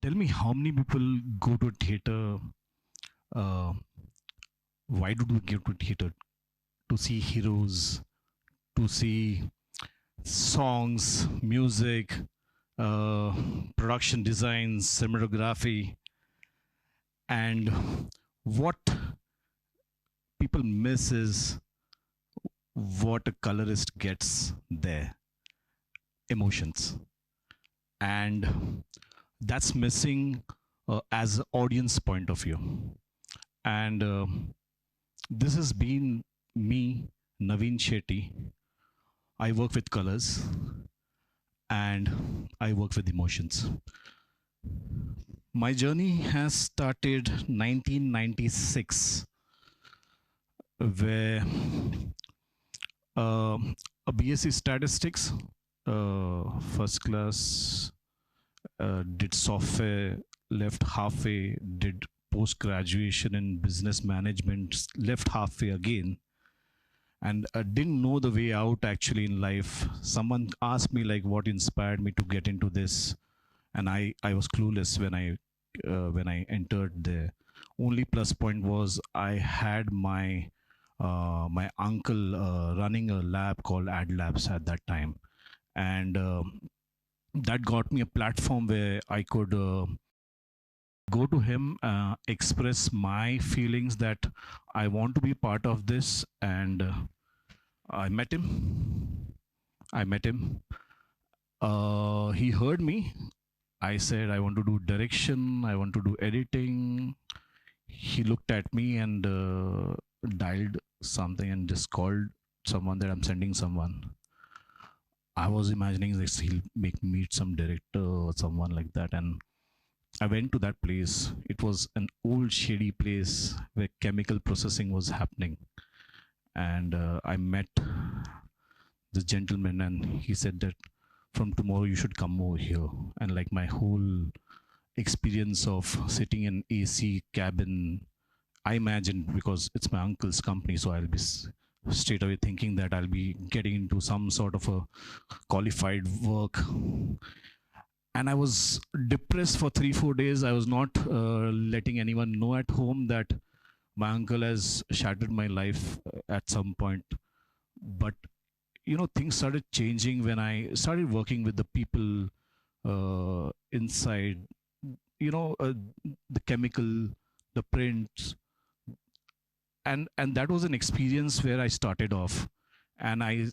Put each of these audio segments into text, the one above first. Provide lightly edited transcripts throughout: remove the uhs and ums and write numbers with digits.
Tell me, how many people go to theater? Uh, why do we go to theater? To see heroes, to see songs, music, uh, production designs, cinematography, and what people miss is what a colorist gets there, emotions, and that's missing as audience point of view. And this has been me, Navin Shetty. I work with colors and I work with emotions. My journey has started 1996, where uh, a BSc statistics, first class, did software, left halfway, did post graduation in business management, left halfway again, and didn't know the way out actually in life. Someone asked me like what inspired me to get into this, and I was clueless when I entered there. Only plus point was I had my uncle running a lab called Ad Labs at that time, and that got me a platform where I could go to him, express my feelings that I want to be part of this, and I met him. I met him. He heard me. I said I want to do direction. I want to do editing. He looked at me and dialed something and just called someone that I'm sending someone. I was imagining this he'll make me meet some director or someone like that, and I went to that place. It was an old shady place where chemical processing was happening, and I met this gentleman, and he said that from tomorrow you should come over here. And like my whole experience of sitting in AC cabin, I imagined because it's my uncle's company, so I'll be straight away thinking that I'll be getting into some sort of a qualified work. And I was depressed for 3 4 days. I was not letting anyone know at home that my uncle has shattered my life at some point. But things started changing when I started working with the people inside. You know, the chemical, the prints, and that was an experience where I started off, and I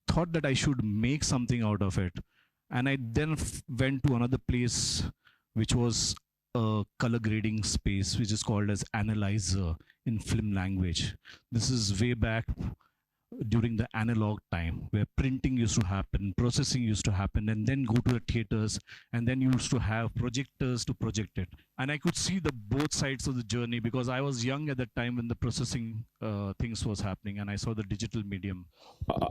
thought that I should make something out of it. And I then went to another place, which was a color grading space, which is called as analyzer in film language. This is way back during the analog time where printing used to happen, processing used to happen, and then go to the theaters, and then you used to have projectors to project it. And I could see the both sides of the journey because I was young at that time when the processing things was happening, and I saw the digital medium.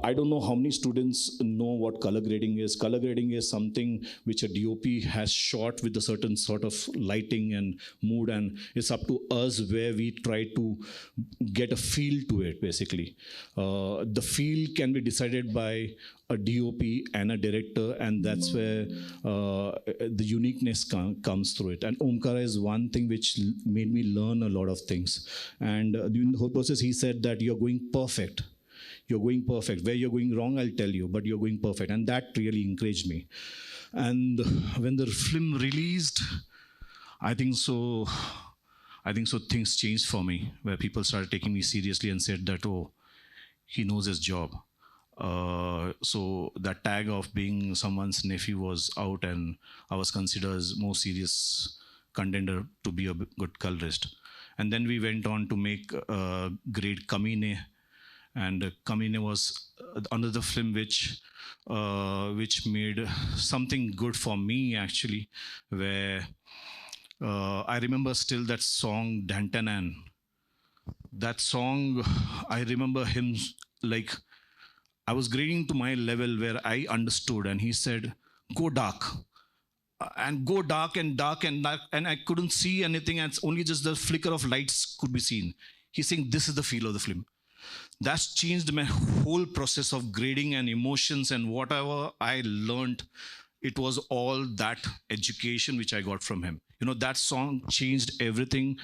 I don't know how many students know what color grading is. Color grading is something which a DOP has shot with a certain sort of lighting and mood, and it's up to us where we try to get a feel to it, basically. The feel can be decided by a DOP and a director, and that's where the uniqueness comes through it. And Omkara is one thing which made me learn a lot of things. And during the whole process, he said that you're going perfect. You're going perfect. Where you're going wrong, I'll tell you, but you're going perfect. And that really encouraged me. And when the film released, I think so. I think so. Things changed for me, where people started taking me seriously and said that, oh, he knows his job. So that tag of being someone's nephew was out, and I was considered as more serious contender to be a good colorist. And then we went on to make Great Kamine, and Kamine was another film which made something good for me actually, where I remember still that song Dantanan. That song, I remember him like I was grading to my level where I understood, and he said, "Go dark." And go dark and dark and dark, and I couldn't see anything, and it's only just the flicker of lights could be seen. He's saying, "This is the feel of the film." That's changed my whole process of grading and emotions and whatever I learned. it was all that education which I got from him. That song changed everything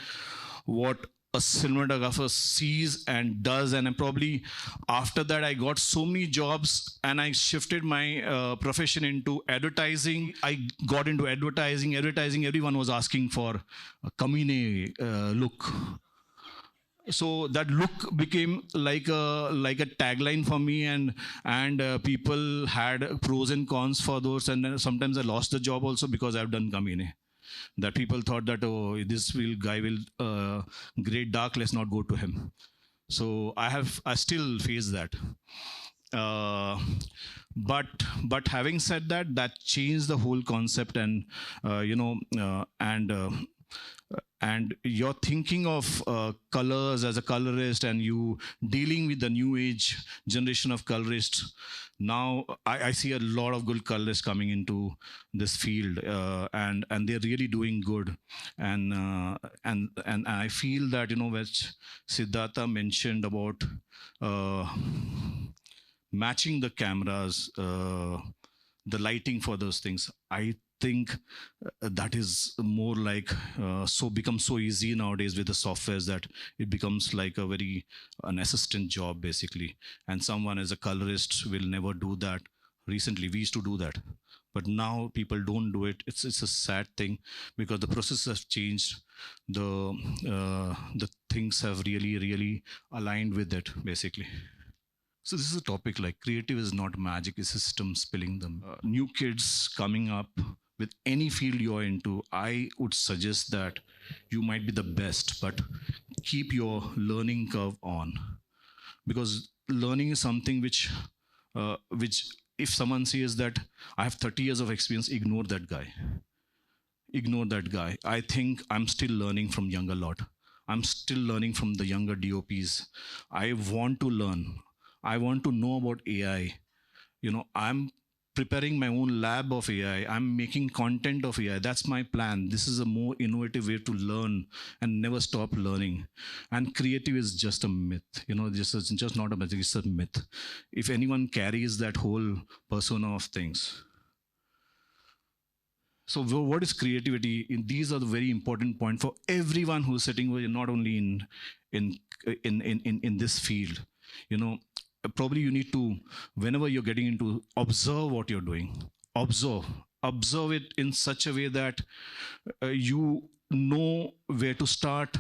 what a cinematographer sees and does. And probably after that, I got so many jobs and I shifted my profession into advertising. I got into advertising. Everyone was asking for a Kamine look. So that look became like a tagline for me, and people had pros and cons for those, and then sometimes I lost the job also because I've done Kamine. That people thought that, oh, this guy will great dark, let's not go to him. So I still face that. uh, but having said that, that changed the whole concept. And and you're thinking of colors as a colorist, and you dealing with the new age generation of colorists. Now I see a lot of good colorists coming into this field, and they're really doing good. And I feel that, which Siddhartha mentioned about matching the cameras, the lighting for those things. I think that is more like becomes so easy nowadays with the softwares that it becomes like an assistant job basically. And someone as a colorist will never do that. Recently, we used to do that, but now people don't do it. It's a sad thing because the process has changed. The things have really aligned with it basically. So this is a topic like creative is not magic, it's system spilling them. New kids coming up with any field you're into, I would suggest that you might be the best, but keep your learning curve on. Because learning is something which if someone says that I have 30 years of experience, ignore that guy. Ignore that guy. I think I'm still learning from younger lot. I'm still learning from the younger DOPs. I want to learn. I want to know about AI. I'm preparing my own lab of AI. I'm making content of AI. That's my plan. This is a more innovative way to learn and never stop learning. And creative is just a myth. It's just not a magic, it's a myth. If anyone carries that whole persona of things. So what is creativity? These are the very important point for everyone who's sitting, not only in this field. Probably you need to, whenever you're getting into, observe what you're doing. Observe it in such a way that you know where to start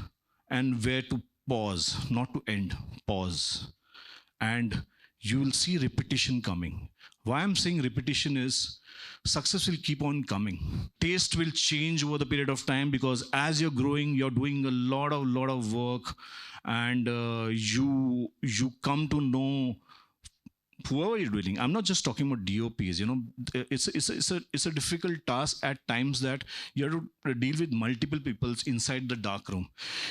and where to pause, not to end, pause. And you will see repetition coming. Why I'm saying repetition is success will keep on coming. Taste will change over the period of time, because as you're growing, you're doing a lot of work, and you come to know whoever you're dealing. I'm not just talking about DOPs. It's a difficult task at times that you have to deal with multiple people inside the dark room.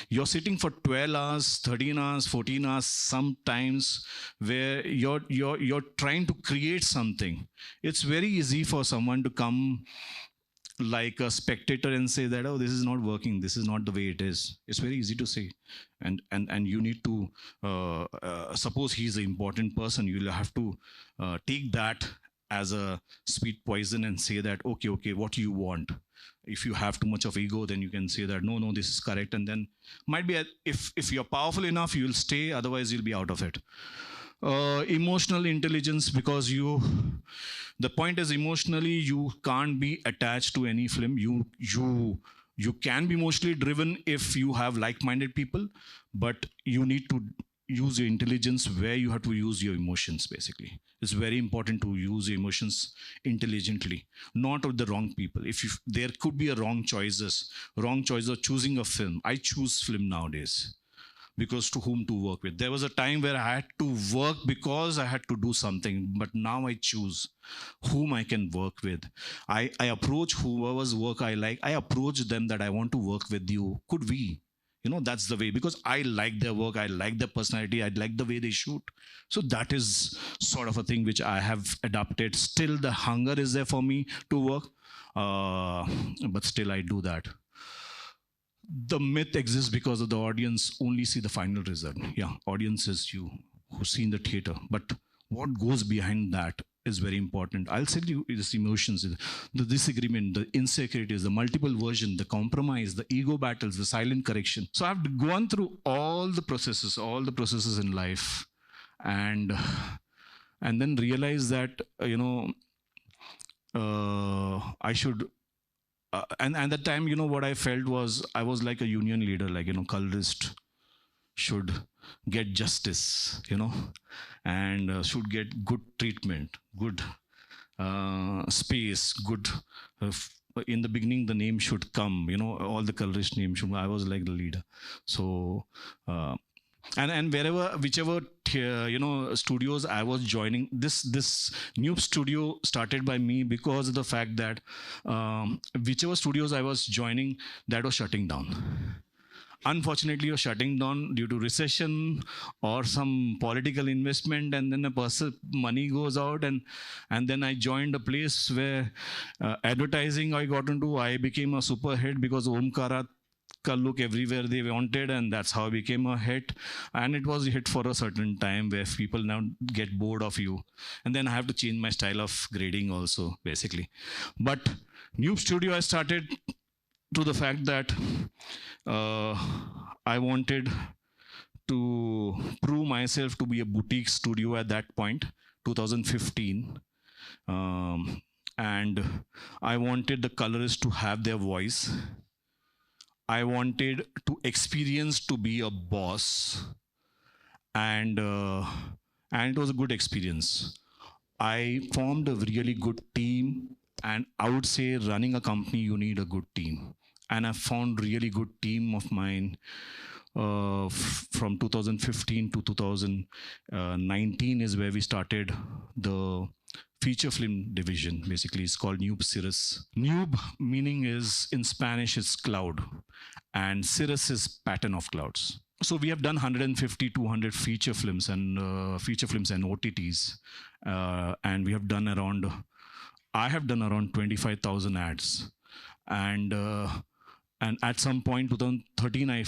You're sitting for 12 hours, 13 hours, 14 hours sometimes, where you're trying to create something. It's very easy for someone to come like a spectator and say that, oh, this is not working, this is not the way it is. It's very easy to say. And you need to suppose he's an important person, you'll have to take that as a sweet poison and say that, okay, what do you want? If you have too much of ego, then you can say that no, this is correct. And then might be, if you're powerful enough, you'll stay, otherwise you'll be out of it. Emotional intelligence, because the point is, emotionally you can't be attached to any film. You can be emotionally driven if you have like-minded people, but you need to use your intelligence where you have to use your emotions basically. It's very important to use your emotions intelligently, not with the wrong people. There could be a wrong choices of choosing a film. I choose film nowadays because to whom to work with. There was a time where I had to work because I had to do something, but now I choose whom I can work with. I approach whoever's work I like. I approach them that I want to work with you. Could we? That's the way, because I like their work. I like their personality. I like the way they shoot. So that is sort of a thing which I have adapted. Still, the hunger is there for me to work, but still I do that. The myth exists because of the audience only see the final result. Yeah, audience is you who see in the theater, but what goes behind that is very important. I'll tell you this emotions, the disagreement, the insecurities, the multiple version, the compromise, the ego battles, the silent correction. So I've gone through all the processes in life, and then realize that I should. And at that time, what I felt was I was like a union leader, like colorist should get justice, and should get good treatment, good space, good. In the beginning, the name should come, all the colorist names should. I was like the leader, so. And whichever studios I was joining, this new studio started by me because of the fact that whichever studios I was joining, that was shutting down. Unfortunately, you're shutting down due to recession or some political investment, and then money goes out, and then I joined a place where advertising I got into. I became a super hit because Omkara ka look everywhere they wanted, and that's how I became a hit. And it was a hit for a certain time where people now get bored of you, and then I have to change my style of grading also, basically. But new studio I started to the fact that I wanted to prove myself to be a boutique studio at that point, 2015. And I wanted the colorists to have their voice. I wanted to experience to be a boss, and it was a good experience. I formed a really good team, and I would say running a company, you need a good team. And I found really good team of mine from 2015 to 2019 is where we started the feature film division. Basically, it's called Noob Cirrus. Noob meaning is in Spanish is cloud, and Cirrus is pattern of clouds. So we have done 150, 200 feature films and OTTs, and we have done around. I have done around 25,000 ads, and at some point 2013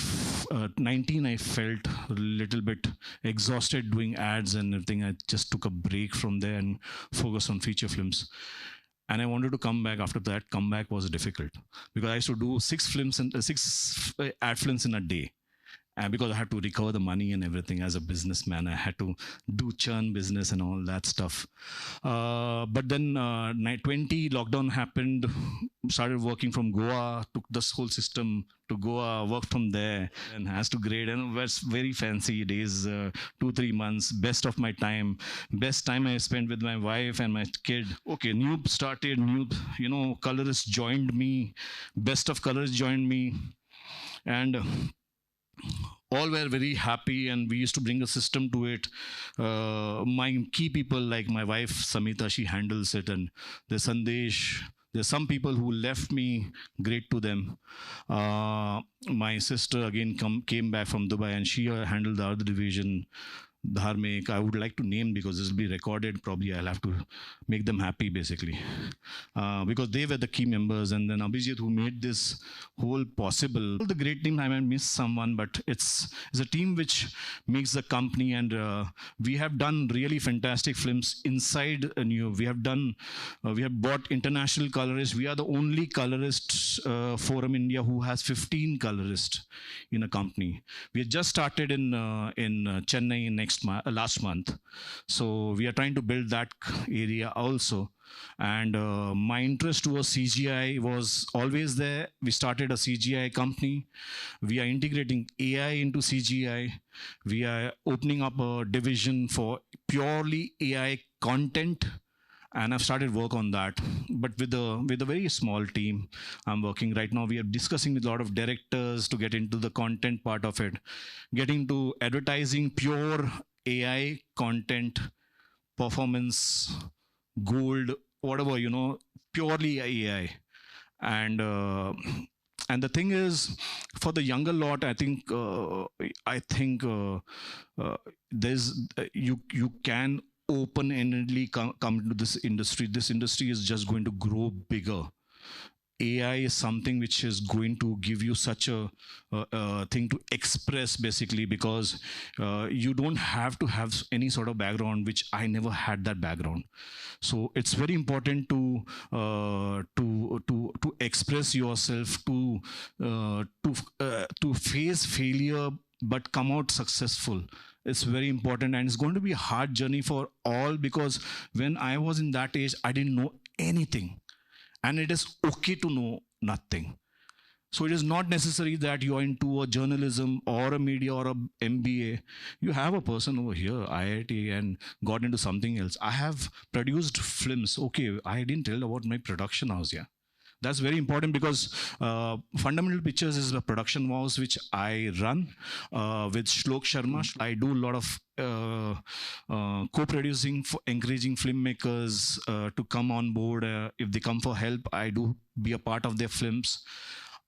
19 I felt a little bit exhausted doing ads and everything. I just took a break from there and focused on feature films, and I wanted to come back. After that, comeback was difficult because I used to do six ad films in a day. And because I had to recover the money and everything as a businessman, I had to do churn business and all that stuff. But then 20 lockdown happened, started working from Goa, took this whole system to Goa, worked from there, and has to grade. And it was very fancy days, 2-3 months, best of my time, best time I spent with my wife and my kid. Okay, Noob started, Noob, colorists joined me, best of colors joined me, and all were very happy, and we used to bring a system to it. My key people, like my wife Samita, she handles it, and there's Sandesh. There's some people who left me, great to them. My sister again came back from Dubai, and she handled the other division. Dharmik, I would like to name because this will be recorded. Probably I'll have to make them happy, basically, because they were the key members. And then Abhijit, who made this whole possible. The great team, I might miss someone, but it's a team which makes the company. And we have done really fantastic films inside New. We have bought international colorists. We are the only colorist forum India who has 15 colorists in a company. We had just started in Chennai last month, so we are trying to build that area also. And my interest towards CGI was always there. We started a CGI company. We are integrating AI into CGI. We are opening up a division for purely AI content, and I've started work on that, but with a very small team. I'm working right now. We are discussing with a lot of directors to get into the content part of it, getting to advertising, pure AI content, performance, gold, whatever, purely AI. And the thing is, for the younger lot, I think there's you can open-endedly come into this industry. This industry is just going to grow bigger. AI is something which is going to give you such a thing to express, basically, because you don't have to have any sort of background, which I never had that background. So it's very important to express yourself, to face failure but come out successful. It's very important, and it's going to be a hard journey for all, because when I was in that age, I didn't know anything, and it is okay to know nothing. So it is not necessary that you are into a journalism or a media or a MBA. You have a person over here, IIT, and got into something else. I have produced films. Okay, I didn't tell about my production house. Yeah, that's very important, because Fundamental Pictures is a production house which I run with Shlok Sharma. I do a lot of co-producing, for encouraging filmmakers to come on board. If they come for help, I do be a part of their films.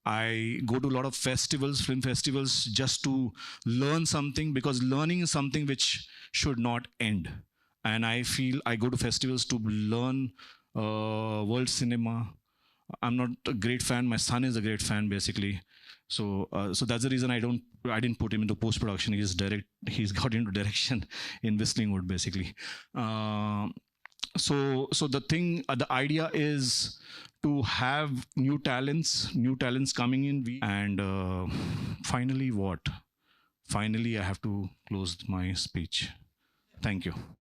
I go to a lot of festivals, film festivals, just to learn something, because learning is something which should not end. And I feel I go to festivals to learn world cinema. I'm not a great fan. My son is a great fan, basically. So that's the reason I didn't put him into post production. He's got into direction in Whistling Wood, basically. So the idea is to have new talents coming in. And finally, I have to close my speech. Thank you.